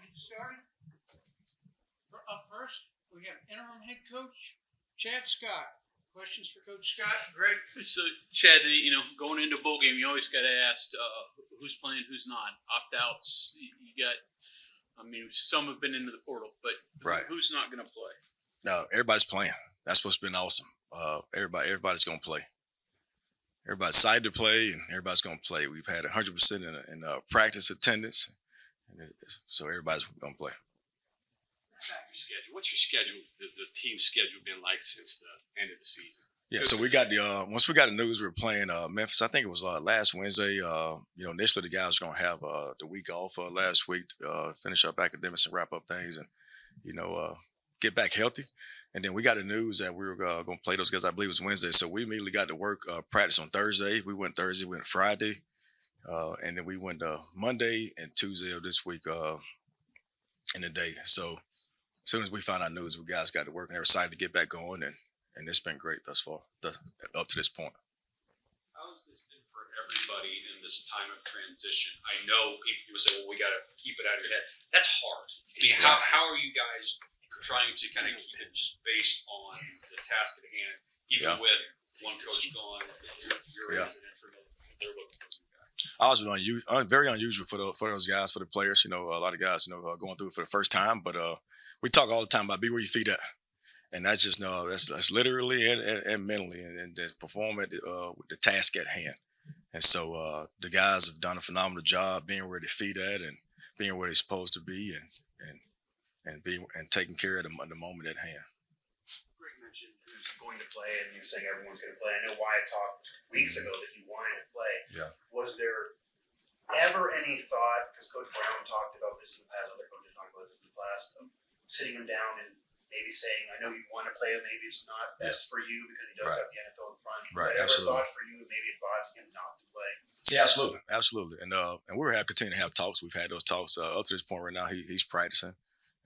to get started. Up first, we have interim head coach Chad Scott. Questions for Coach Scott? Greg? So, Chad, going into a bowl game, you always got to ask who's playing, who's not. Opt-outs, you got, some have been into the portal, but who's not going to play? No, everybody's playing. That's what's been awesome. Everybody's going to play. Everybody's excited to play, and everybody's going to play. We've had 100% in practice attendance, so everybody's going to play. Your schedule. What's your schedule? The team schedule been like since the end of the season? Yeah, so we got once we got the news we were playing Memphis. I think it was last Wednesday. Initially the guys were gonna have the week off last week, finish up academics and wrap up things, and get back healthy. And then we got the news that we were gonna play those guys. I believe it was Wednesday. So we immediately got to work practice on Thursday. We went Thursday, we went Friday, and then we went Monday and Tuesday of this week in the day. So as soon as we found out news, we guys got to work and they were excited to get back going, and it's been great thus far, up to this point. How has this been for everybody in this time of transition? I know people say, well, we got to keep it out of your head. That's hard. How are you guys trying to kind of keep it just based on the task at hand, even with one coach gone, you're as an interim, they're looking for you guys? Very unusual for those guys, for the players. A lot of guys, going through it for the first time, but we talk all the time about be where your feet at. And that's just that's literally and mentally, and perform with the task at hand. And so the guys have done a phenomenal job being where their feet at and being where they're supposed to be, and taking care of the moment at hand. Greg mentioned who's going to play, and you're saying everyone's going to play. I know Wyatt talked weeks ago that he wanted to play. Yeah. Was there ever any thought, because Coach Brown talked about this in the past, other coaches talked about this in the past, of sitting him down and maybe saying, I know you want to play him, maybe it's not best for you because he does have the NFL in front. Right, ever absolutely. thought for you to maybe advise him not to play? Yeah, absolutely. And we're continue to have talks. We've had those talks up to this point right now. He's practicing.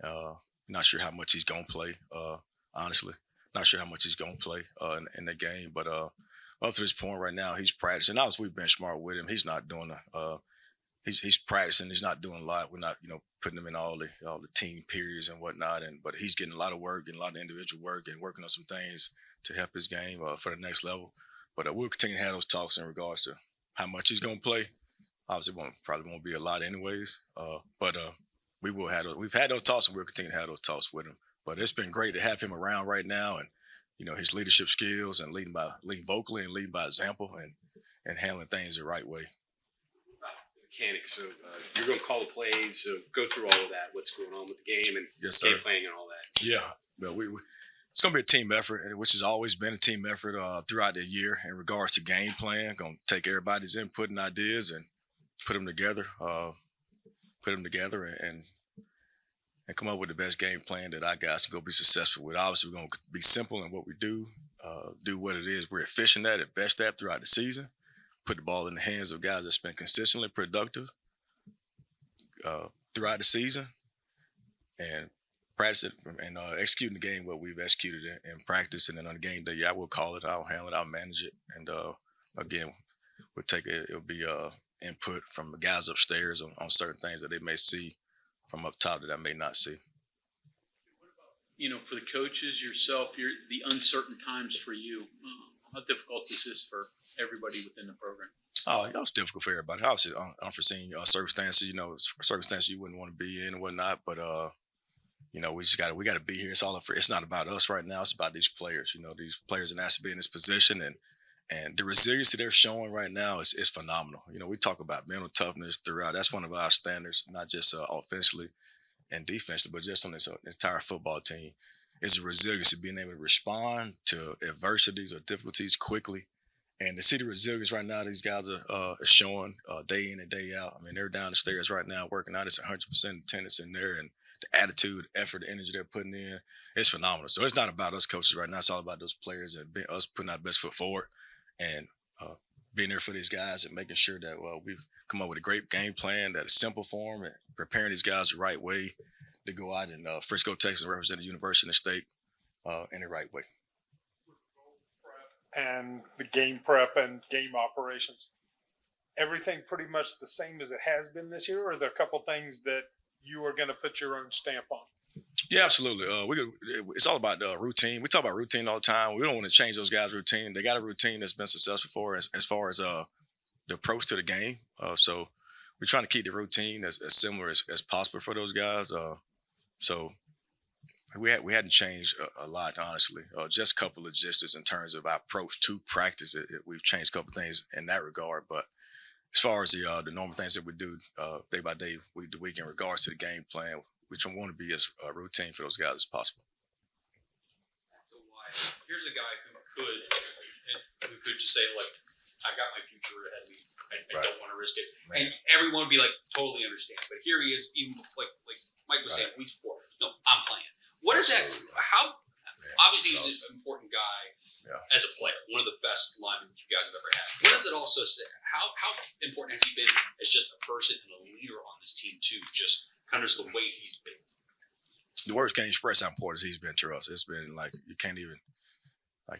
Not sure how much he's gonna play. Honestly, not sure how much he's gonna play in the game. But up to this point right now, he's practicing. Obviously, we've been smart with him. He's not doing he's practicing. He's not doing a lot. We're not putting him in all the team periods and whatnot. But he's getting a lot of work, getting a lot of individual work, and working on some things to help his game for the next level. But we'll continue to have those talks in regards to how much he's gonna play. Obviously, probably won't be a lot anyways. But we've had those talks, and we'll continue to have those talks with him. But it's been great to have him around right now, and his leadership skills and leading vocally and leading by example, and handling things the right way. Mechanics. So you're going to call the plays. So go through all of that. What's going on with the game and game playing and all that. Yeah, well, it's going to be a team effort, which has always been a team effort throughout the year in regards to game plan. Going to take everybody's input and ideas and put them together, and come up with the best game plan that our guys can go be successful with. Obviously, we're going to be simple in what we do what it is we're efficient at and best at throughout the season. Put the ball in the hands of guys that's been consistently productive throughout the season, and practice it and executing the game what we've executed in practice, and then on the game day, I will call it, I'll handle it, I'll manage it, and again, it'll be input from the guys upstairs on certain things that they may see from up top that I may not see. For the coaches, yourself, the uncertain times for you. How difficult is this for everybody within the program? It's difficult for everybody. Obviously, unforeseen circumstances. Circumstances you wouldn't want to be in and whatnot. But we got to be here. It's not about us right now. It's about these players. These players that have to be in this position, and the resiliency they're showing right now is phenomenal. We talk about mental toughness throughout. That's one of our standards, not just offensively and defensively, but just on this entire football team. Is the resiliency, being able to respond to adversities or difficulties quickly. And to see the resilience right now these guys are showing day in and day out. I mean, they're down the stairs right now working out. It's 100% attendance in there, and the attitude, effort, the energy they're putting in, it's phenomenal. So it's not about us coaches right now. It's all about those players and us putting our best foot forward and being there for these guys and making sure that we've come up with a great game plan that is simple for them and preparing these guys the right way to go out in Frisco, Texas, and represent the university and the state in the right way. And the game prep and game operations, everything pretty much the same as it has been this year, or are there a couple things that you are going to put your own stamp on. Yeah, absolutely. It's all about routine. We talk about routine all the time. We don't want to change those guys' routine. They got a routine that's been successful for us as far as the approach to the game. So we're trying to keep the routine as similar as possible for those guys. So we hadn't changed a lot, honestly. Just a couple of logistics in terms of our approach to practice. We've changed a couple of things in that regard. But as far as the normal things that we do day by day, week to week in regards to the game plan, we want to be as routine for those guys as possible. So why? Here's a guy who could just say, like, I got my future ahead of me. I don't want to risk it. Man. And everyone would be like, totally understand. But here he is, even like Mike was saying weeks before. No, I'm playing. What is that? How? Obviously, he's an important guy as a player, one of the best linemen you guys have ever had. What does it also say? How important has he been as just a person and a leader on this team too? Just kind of just the way he's been. The words can't express how important he's been to us. It's been like you can't even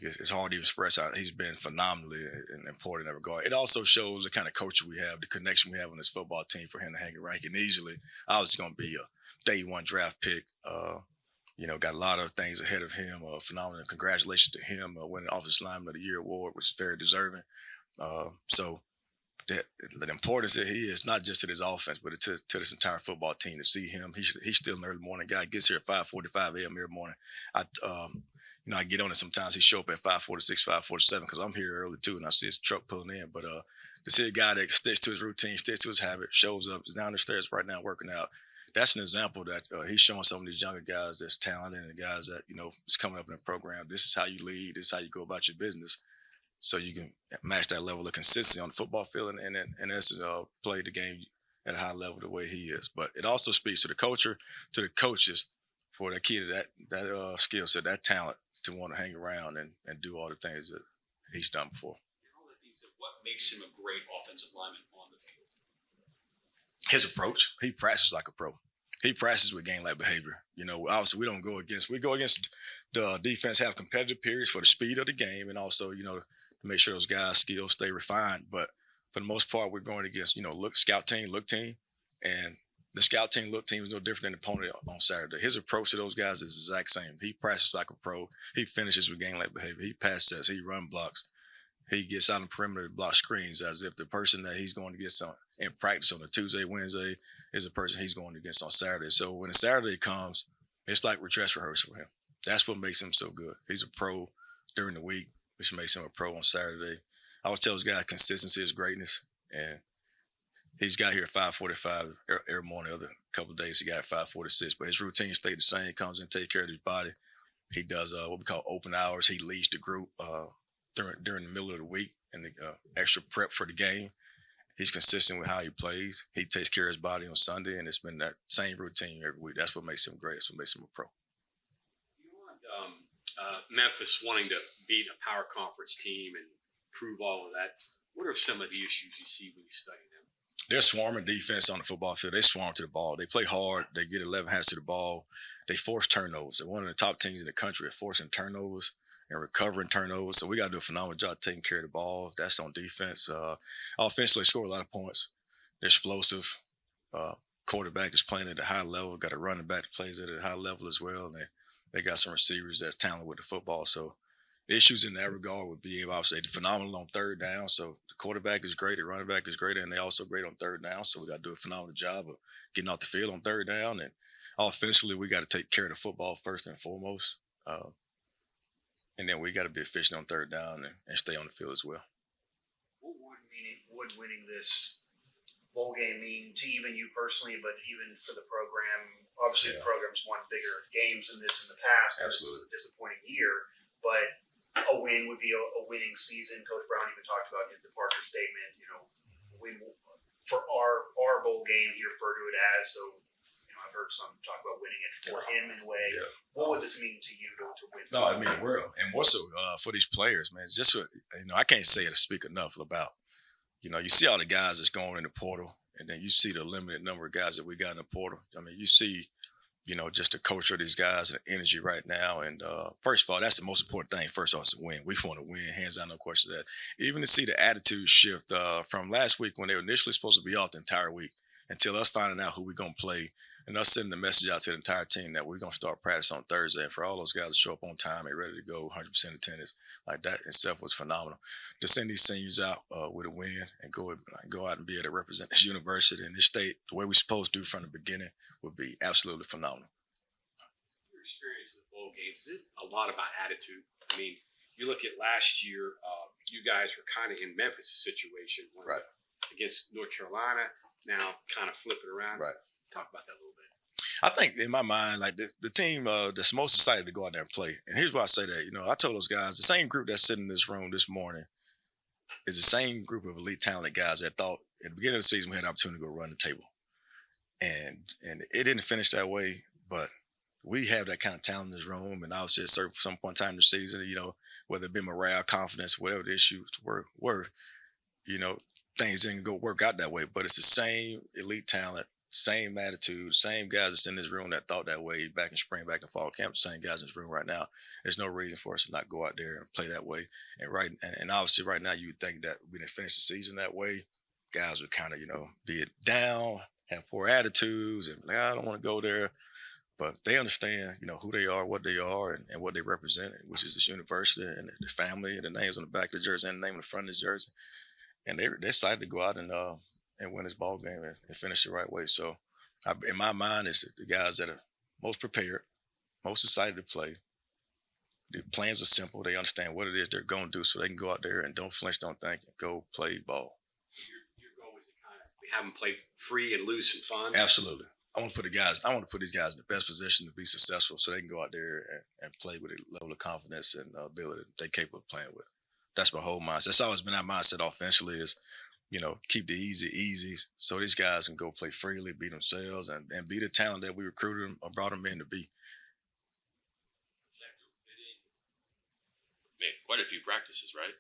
it's hard to even express how he's been phenomenally important in that regard. It also shows the kind of culture we have, the connection we have on this football team for him to hang around. He can easily, obviously, going to be a day one draft pick. Got a lot of things ahead of him. Phenomenal. Congratulations to him winning Offensive Lineman of the Year award, which is very deserving. So the importance that he is not just to this offense, but to this entire football team to see him. He's still an early morning guy. Gets here at 5:45 a.m. every morning. I get on it sometimes. He show up at 5:46, 5:47 because I'm here early too, and I see his truck pulling in. But to see a guy that sticks to his routine, sticks to his habit, shows up, is down the stairs right now working out. That's an example that he's showing some of these younger guys that's talented and guys that is coming up in the program. This is how you lead. This is how you go about your business, so you can match that level of consistency on the football field and in essence play the game at a high level the way he is. But it also speaks to the culture, to the coaches for the key to that skill set, that talent to want to hang around and do all the things that he's done before. What makes him a great offensive lineman on the field? His approach. He practices like a pro. He practices with game-like behavior. Obviously we go against the defense, have competitive periods for the speed of the game and also, to make sure those guys' skills stay refined. But for the most part, we're going against, scout team, look team. And the scout team, look team is no different than the opponent on Saturday. His approach to those guys is the exact same. He practices like a pro. He finishes with game-like behavior. He pass sets. He run blocks. He gets out on the perimeter to block screens as if the person that he's going to get in practice on a Tuesday, Wednesday is the person he's going against on Saturday. So when a Saturday comes, it's like dress rehearsal for him. That's what makes him so good. He's a pro during the week, which makes him a pro on Saturday. I always tell those guys consistency is greatness, and he's got here at 5:45 every morning. The other couple of days he got at 5:46, but his routine stayed the same. He comes in, take care of his body. He does what we call open hours. He leads the group during the middle of the week and the extra prep for the game. He's consistent with how he plays. He takes care of his body on Sunday, and it's been that same routine every week. That's what makes him great. That's what makes him a pro. Memphis wanting to beat a power conference team and prove all of that. What are some of the issues you see when you study them? They're swarming defense on the football field. They swarm to the ball. They play hard. They get 11 hands to the ball. They force turnovers. They're one of the top teams in the country at forcing turnovers and recovering turnovers. So we got to do a phenomenal job taking care of the ball. That's on defense. Offensively, score a lot of points. They're explosive. Quarterback is playing at a high level. Got a running back that plays at a high level as well. And they got some receivers that's talented with the football. So issues in that regard would be obviously phenomenal on third down. So the quarterback is great, the running back is great, and they're also great on third down. So we got to do a phenomenal job of getting off the field on third down. And offensively, we got to take care of the football first and foremost. And then we got to be efficient on third down and stay on the field as well. What would winning this bowl game mean to even you personally, but even for the program? Obviously, the program's won bigger games than this in the past. Absolutely. This was a disappointing year, but a win would be a winning season. Coach Brown even talked about in his departure statement, win for our bowl game, he referred to it as. So, I've heard some talk about winning it for him in a way. Yeah. What would this mean to you to win? No, I mean the world, and more so for these players, man. It's just I can't say it or speak enough about. You see all the guys that's going in the portal, and then you see the limited number of guys that we got in the portal. I mean, you see, just the culture of these guys and the energy right now. And first of all, that's the most important thing. First off, is to win. We want to win, hands down, no question of that. Even to see the attitude shift from last week when they were initially supposed to be off the entire week until us finding out who we're going to play and us sending the message out to the entire team that we're gonna start practice on Thursday, and for all those guys to show up on time and ready to go, 100% attendance, like that itself was phenomenal. To send these seniors out with a win and go out and be able to represent this university and this state the way we're supposed to do from the beginning would be absolutely phenomenal. Your experience with bowl games, is it a lot about attitude? I mean, you look at last year, you guys were kind of in Memphis' situation Right. against North Carolina, now kind of flip it around. Right. Talk about that a little bit. I think in my mind, like the team that's most excited to go out there and play. And here's why I say that. You know, I told those guys, the same group that's sitting in this room this morning is the same group of elite talented guys that thought at the beginning of the season we had an opportunity to go run the table. And it didn't finish that way, but we have that kind of talent in this room. And obviously at some point in time in the season, you know, whether it be morale, confidence, whatever the issues were, you know, things didn't work out that way. But it's the same elite talent, same attitude, same guys that's in this room that thought that way back in spring, back in fall camp, same guys in this room right now. There's no reason for us to not go out there and play that way. And obviously right now you would think that we didn't finish the season that way. Guys would kind of, you know, be it down, have poor attitudes, and like, I don't want to go there. But they understand, you know, who they are, what they are, and what they represent, which is this university and the family and the names on the back of the jersey and the name on the front of the jersey. And they're excited to go out and win this ball game and finish the right way. So, in my mind, it's the guys that are most prepared, most excited to play. The plans are simple. They understand what it is they're going to do, so they can go out there and don't flinch, don't think, and go play ball. Your goal is to kind of have them play free and loose and fun. Absolutely. I want to put these guys in the best position to be successful, so they can go out there and play with a level of confidence and ability that they're capable of playing with. That's my whole mindset. That's always been our mindset offensively is, you know, keep the easy, so these guys can go play freely, be themselves, and be the talent that we recruited them or brought them in to be. Man, quite a few practices, right?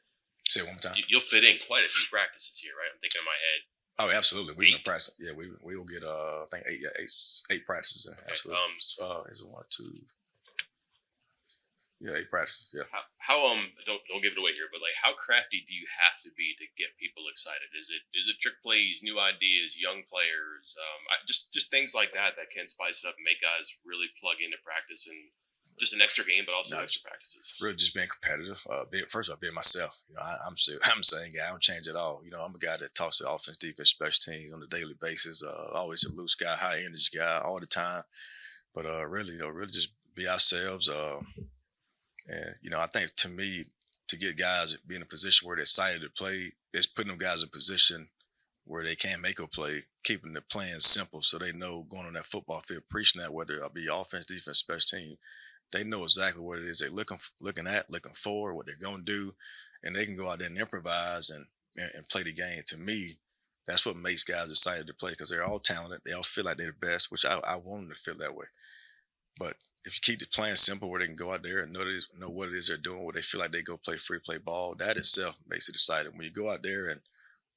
Say it one more time. You'll fit in quite a few practices here, right? I'm thinking in my head. Oh, absolutely. We've been practicing. Yeah, we will get I think eight practices in. Okay. Absolutely. Is it 1, 2? Yeah, 8 practices. Yeah. How don't give it away here, but like how crafty do you have to be to get people excited? Is it trick plays, new ideas, young players, just things like that can spice it up and make guys really plug into practice and just an extra game, but also extra practices. Really, just being competitive. First off, being myself. You know, I'm the same guy. I don't change at all. You know, I'm a guy that talks to offense, defense, special teams on a daily basis. Always a loose guy, high energy guy, all the time. But really, you know, really just be ourselves. And you know, I think to me, to get guys be in a position where they're excited to play, is putting them guys in a position where they can make a play, keeping the plans simple, so they know going on that football field, preaching that, whether it be offense, defense, special team. They know exactly what it is they're looking for, what they're going to do, and they can go out there and improvise and play the game. To me, that's what makes guys excited to play because they're all talented. They all feel like they're the best, which I want them to feel that way. But if you keep the plan simple where they can go out there and know what it is they're doing, where they feel like they go play free, play ball, that itself makes it exciting. When you go out there and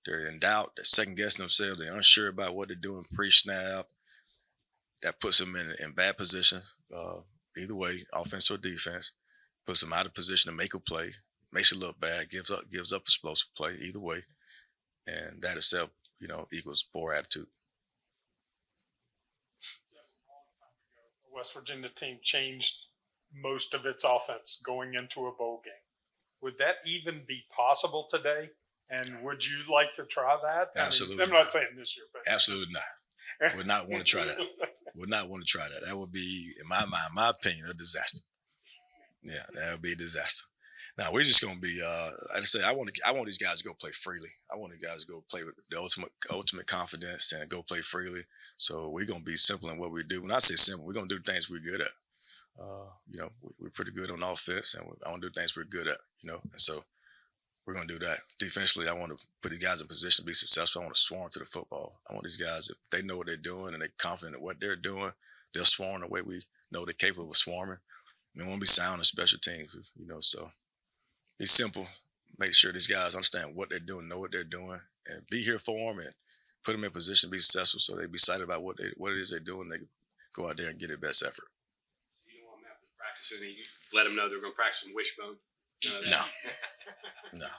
they're in doubt, they're second-guessing themselves, they're unsure about what they're doing pre-snap, that puts them in bad positions. Either way, offense or defense, puts them out of position to make a play, makes it look bad, gives up explosive play, either way. And that itself, you know, equals poor attitude. The West Virginia team changed most of its offense going into a bowl game. Would that even be possible today? And would you like to try that? Absolutely. I'm not saying this year, but absolutely not. Would not want to try that. Would not want to try that. That would be, in my mind, my opinion, a disaster. Yeah, that would be a disaster. Now we're just gonna be. Like I say, I want these guys to go play freely. I want the guys to go play with the ultimate confidence and go play freely. So we're gonna be simple in what we do. When I say simple, we're gonna do things we're good at. You know, we're pretty good on offense, and I want to do things we're good at. You know, and so we're going to do that. Defensively, I want to put the guys in position to be successful. I want to swarm to the football. I want these guys, if they know what they're doing and they're confident in what they're doing, they'll swarm the way we know they're capable of swarming. We want to be sound in special teams, you know, so be simple. Make sure these guys understand what they're doing, know what they're doing, and be here for them and put them in position to be successful so they be excited about what it is they're doing. They can go out there and get their best effort. So you don't want them to practice and you let them know they're going to practice some wishbone? No. No.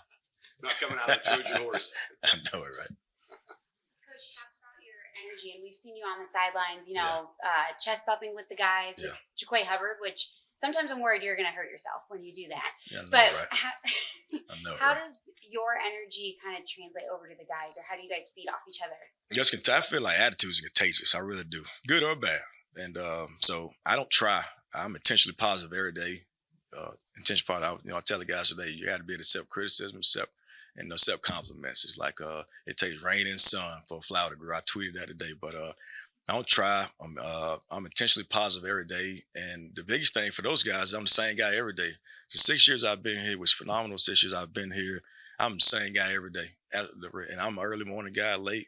Not coming out of the Trojan horse. I know it, right? Coach, you talked about your energy, and we've seen you on the sidelines, chest bumping with the guys with Jaquay Hubbard, which sometimes I'm worried you're going to hurt yourself when you do that. Yeah, I know, But right? I know, how right? does your energy kind of translate over to the guys, or how do you guys feed off each other? Yes, I feel like attitudes are contagious. I really do, good or bad. And so I don't try. I'm intentionally positive every day. I tell the guys today, you got to be able to accept criticism, accept compliments. It's like it takes rain and sun for a flower to grow. I tweeted that today, but I don't try. I'm intentionally positive every day. And the biggest thing for those guys, I'm the same guy every day. The 6 years I've been here was phenomenal. 6 years I've been here, I'm the same guy every day. And I'm an early morning guy, late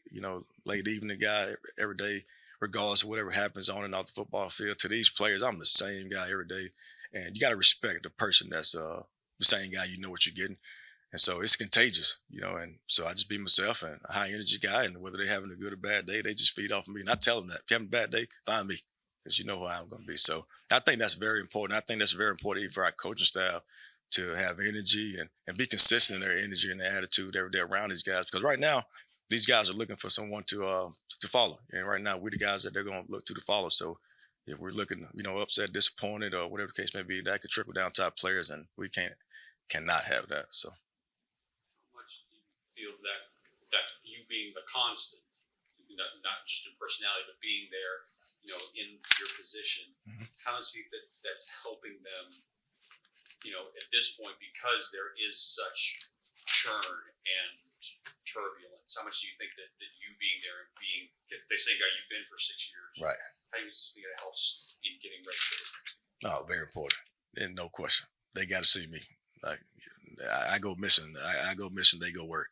evening guy every day, regardless of whatever happens on and off the football field. To these players, I'm the same guy every day. And you got to respect the person that's the same guy. You know what you're getting. And so it's contagious, and so I just be myself and a high energy guy. And whether they're having a good or bad day, they just feed off of me. And I tell them that if you're having a bad day, find me, because you know who I'm going to be. So I think that's very important. I think that's very important even for our coaching staff to have energy and be consistent in their energy and their attitude every day around these guys. Because right now, these guys are looking for someone to follow. And right now, we're the guys that they're going to look to follow. So if we're looking, upset, disappointed, or whatever the case may be, that could trickle down to our players, and we cannot have that. So. Feel that you being the constant, not just in personality, but being there, in your position, how much do you think that's helping them, at this point, because there is such churn and turbulence? How much do you think that you being there and being the same guy you've been for 6 years, right? How do you think it helps in getting ready for this thing? No, very important, and no question. They got to see me. Like, I go missing. I go missing. They go work.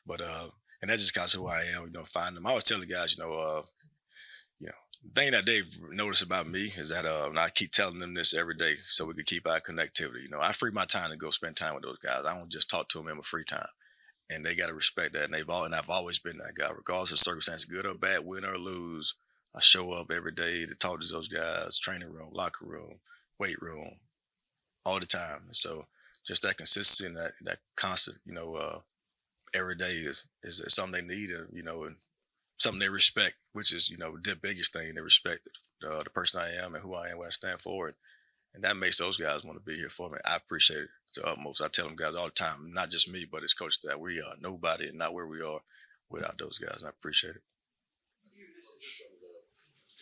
But and that's just because of who I am. Find them. I always tell the guys, the thing that they've noticed about me is that and I keep telling them this every day, so we can keep our connectivity. I free my time to go spend time with those guys. I don't just talk to them in my free time, and they got to respect that. And I've always been that guy, regardless of circumstances, good or bad, win or lose. I show up every day to talk to those guys, training room, locker room, weight room, all the time. So. Just that consistency and that constant, every day is something they need, and something they respect, which is, the biggest thing. They respect the person I am and who I am, what I stand for. And that makes those guys want to be here for me. I appreciate it to the utmost. I tell them guys all the time, not just me, but it's coach staff. We are nobody and not where we are without those guys. And I appreciate it.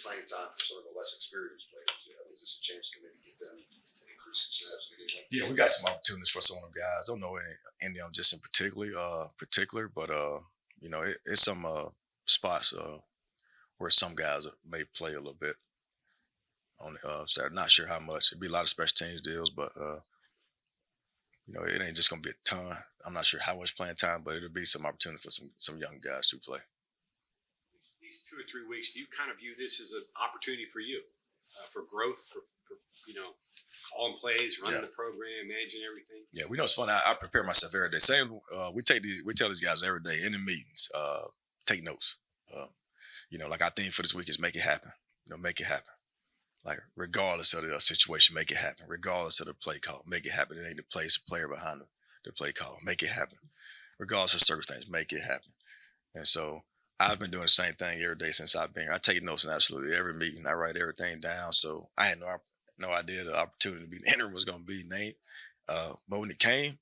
Playing time for some of the less experienced players. Is this a chance to maybe get them increase in snaps? Yeah, we got some opportunities for some of them guys. I don't know any of them just in particular, but it's some spots where some guys may play a little bit on Saturday. Not sure how much. It'd be a lot of special teams deals, but it ain't just gonna be a ton. I'm not sure how much playing time, but it'll be some opportunity for some young guys to play. These 2 or 3 weeks, do you kind of view this as an opportunity for you, for growth, for calling plays, running the program, managing everything? Yeah, it's fun. I prepare myself every day. We tell these guys every day in the meetings, take notes. Like our theme for this week is make it happen. Make it happen. Like regardless of the situation, make it happen. Regardless of the play call, make it happen. It ain't the play, it's the player behind the play call. Make it happen. Regardless of circumstances, make it happen. And so I've been doing the same thing every day since I've been here. I take notes in absolutely every meeting. I write everything down. So I had no idea the opportunity to be the interim was going to be named. But when it came,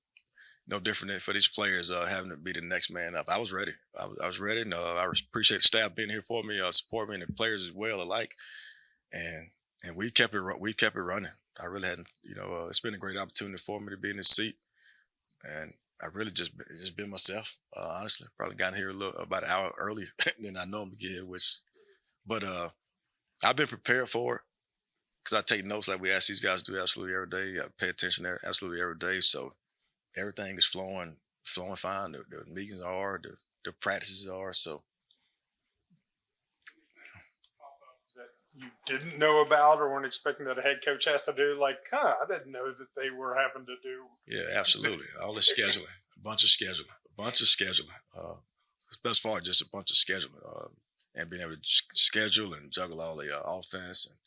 no different than for these players having to be the next man up. I was ready. I was ready. And I appreciate the staff being here for me, support me, and the players as well alike. And we kept it running. I really hadn't, it's been a great opportunity for me to be in this seat. And I really just been myself, honestly. Probably got here about an hour earlier than I normally get here, but I've been prepared for it because I take notes like we ask these guys to do absolutely every day. I pay attention there absolutely every day. So everything is flowing fine. The meetings are, the practices are. So you didn't know about or weren't expecting that a head coach has to do, like, I didn't know that they were having to do. Yeah, absolutely. All the scheduling, a bunch of scheduling. Thus far, just a bunch of scheduling and being able to schedule and juggle all the offense. And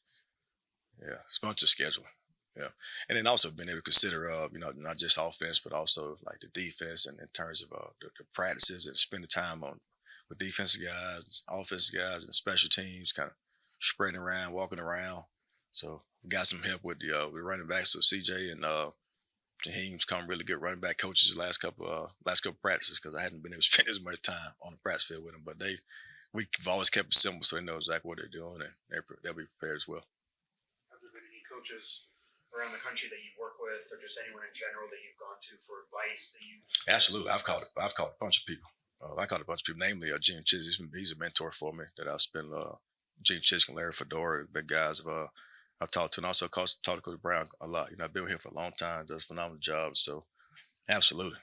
yeah, it's a bunch of scheduling. Yeah. And then also being able to consider, not just offense, but also like the defense and in terms of the practices and spending time with with defensive guys, offensive guys, and special teams, kind of spreading around, walking around. So we got some help with the running backs. So CJ and Jaheim's come really good running back coaches the last couple practices because I hadn't been able to spend as much time on the practice field with them. But we've always kept it simple, so they know exactly what they're doing, and they'll be prepared as well. Have there been any coaches around the country that you work with, or just anyone in general that you've gone to for advice that you? Absolutely, I've called a bunch of people. Namely Gene Chisholm. He's a mentor for me that I've spent. Gene Chisholm, Larry Fedora, big guys I've talked to, and also talked to Coach Brown a lot. I've been with him for a long time, does a phenomenal job. So, absolutely,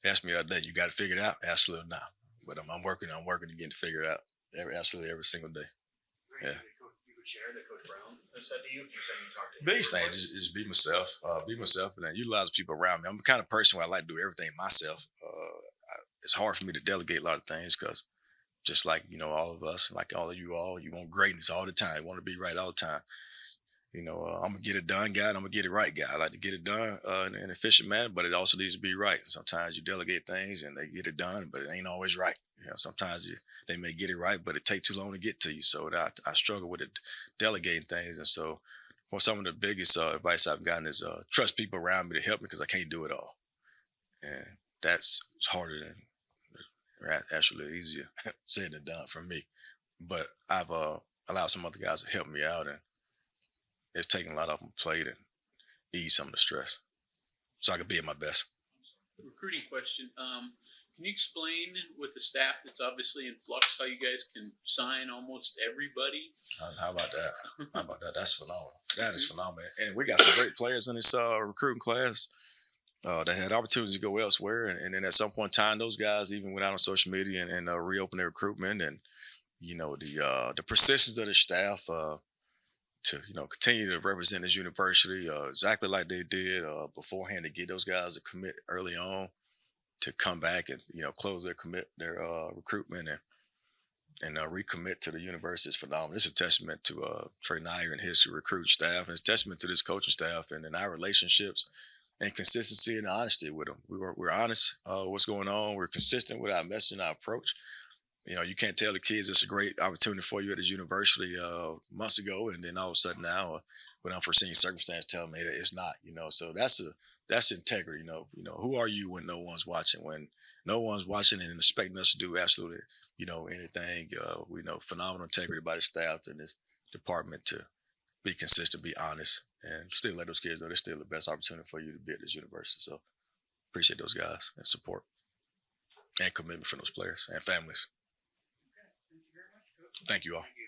they asked me the other day, you got it figured out? Absolutely not. But I'm working to get it figured out every single day. Yeah. You could share that Coach Brown has said to you if you said you talked to him? Biggest thing is be myself, and then utilize people around me. I'm the kind of person where I like to do everything myself. It's hard for me to delegate a lot of things because just like, all of us, like all of you all, you want greatness all the time. You want to be right all the time. I'm going to get it done guy, and I'm going to get it right guy. I like to get it done in an efficient manner, but it also needs to be right. Sometimes you delegate things and they get it done, but it ain't always right. Sometimes they may get it right, but it take too long to get to you. So I struggle with it, delegating things. And so some of the biggest advice I've gotten is trust people around me to help me because I can't do it all. And that's harder than actually easier said than done for me. But I've allowed some other guys to help me out, and it's taking a lot off my plate and ease some of the stress so I can be at my best. Recruiting question. Can you explain with the staff that's obviously in flux how you guys can sign almost everybody? How about that? That's phenomenal. That is phenomenal. And we got some great players in this recruiting class that had opportunities to go elsewhere. And then at some point in time, those guys even went out on social media and reopened their recruitment. And, the persistence of the staff to continue to represent this university exactly like they did beforehand, to get those guys to commit early on, to come back and close their recruitment and recommit to the university is phenomenal. It's a testament to Trey Nyer and his recruit staff, and it's a testament to this coaching staff and our relationships and consistency and honesty with them. We're honest what's going on. We're consistent with our message and our approach. You can't tell the kids it's a great opportunity for you at this university months ago, and then all of a sudden now, with unforeseen circumstances, tell me that it's not. So that's integrity. Who are you when no one's watching? When no one's watching and expecting us to do absolutely, anything. We know phenomenal integrity by the staff and this department to be consistent, be honest, and still let those kids know there's still the best opportunity for you to be at this university. So appreciate those guys and support and commitment from those players and families. Thank you very much, Coach. Thank you all.